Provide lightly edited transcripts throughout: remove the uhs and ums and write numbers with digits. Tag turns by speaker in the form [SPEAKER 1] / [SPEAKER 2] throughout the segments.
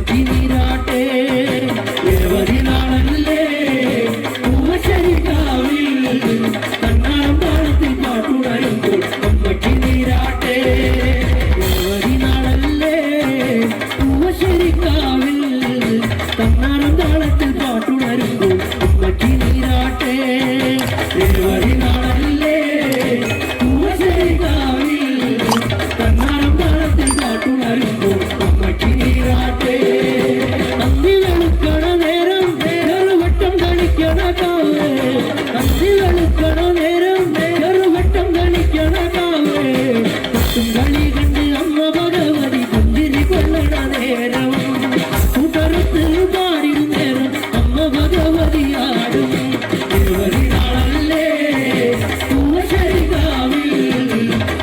[SPEAKER 1] അമ്മയ്ക്ക് നീരാട്ടെ നാളല്ലേ പൂവശരിക്കാവിൽ കണ്ണാളം താളത്തിൽ പാട്ടുണരുമ്പോൾ അമ്മയ്ക്ക് നീരാട്ടെ നാളല്ലേ പൂവശരിക്കാവിൽ കണ്ണാളം താളത്തിൽ പാട്ടുണരുമ്പോൾ അമ്മയ്ക്ക് നീരാട്ടെ നാളല്ലേ പൂവശരിക്കാവിൽ കണ്ണാളം താളത്തിൽ പാട്ടുണരുമ്പോൾ അമ്മയ്ക്ക് നീരാട്ടെ അന്തി വെളുക്കണ നേരം ചെറുവട്ടം കളിക്കണ കാവേ അന്തി വെളുക്കണ നേരം ചെറുവട്ടം കളിക്കണ കാവേ കൊട്ടും കളി കണ്ട് അമ്മ ഭഗവതി കുന്തിരി കൊള്ളണ നേരം കൂട്ടറുത്ത് പാടിടും നേരം അമ്മ ഭഗവതി ആടും നാളല്ലേ പൂവശരിക്കാവിൽ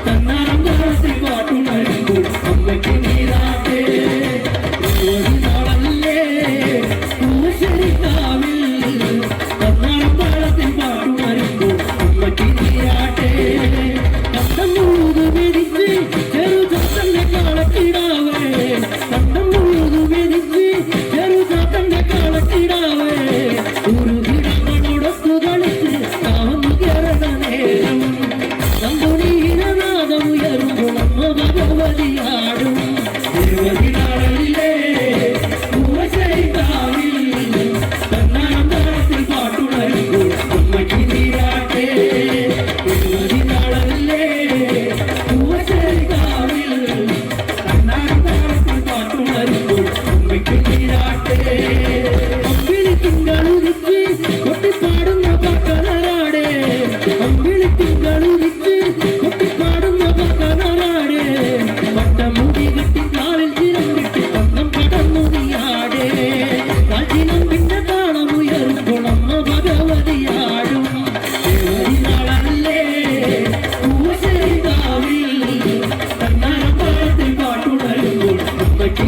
[SPEAKER 1] കണ്ണാളം താളത്തിൽ പാട്ടുണരുമ്പോൾ അമ്മയ്ക്ക് നീരാട്ടെ നാളല്ലേ പൂവശരിക്കാവിൽ കണ്ണാളം താളത്തിൽ പാട്ടുണരുമ്പോൾ അമ്മയ്ക്ക് നീരാട്ടെ കണ്ടം മുഴുതു മെതിച്ച് ചെറുചാത്തന്റെ കാളക്കിടാവേ കണ്ടം മുഴുതു മെതിച്ച് ചെറുചാത്തന്റെ കാളക്കിടാവേ ഉരുകിടങ്ങളൊടൊത്തു കളിച്ച് കാവന്നു കയറണ നേരം നമ്പുനീരനാഥമുയരുമ്പോൾ അമ്മ ഭഗവതിയാടും നാളല്ലേ പൂവശരിക്കാവിൽ കണ്ണാളം താളത്തിൽ പാട്ടുണരുമ്പോൾ അമ്മയ്ക്ക് നീരാട്ടെ നാളല്ലേ പൂവശരിക്കാവിൽ കണ്ണാളം താളത്തിൽ പാട്ടുണരുമ്പോൾ അമ്മയ്ക്ക് നീരാട്ടെ അമ്പിളി തിങ്കളുദിച്ച് കൊട്ടിപ്പാടുന്ന പക്കനറാടെ അമ്പിളി തിങ്കളുദിച്ച് കൊട്ടിപ്പാടുന്ന പക്കനറാടെ പട്ടമുടി കെട്ടി കാലിൽ ചിരം കെട്ടി പക്കം കടന്നു നീയാടെ കാച്ചിനം പിന്നെ താളമുയരുമ്പോൾ അമ്മ ഭഗവതിയാടും നാളല്ലേ പൂവശരിക്കാവിൽ കണ്ണാളം താളത്തിൽ പാട്ടുണരുമ്പോൾ അമ്മയ്ക്ക്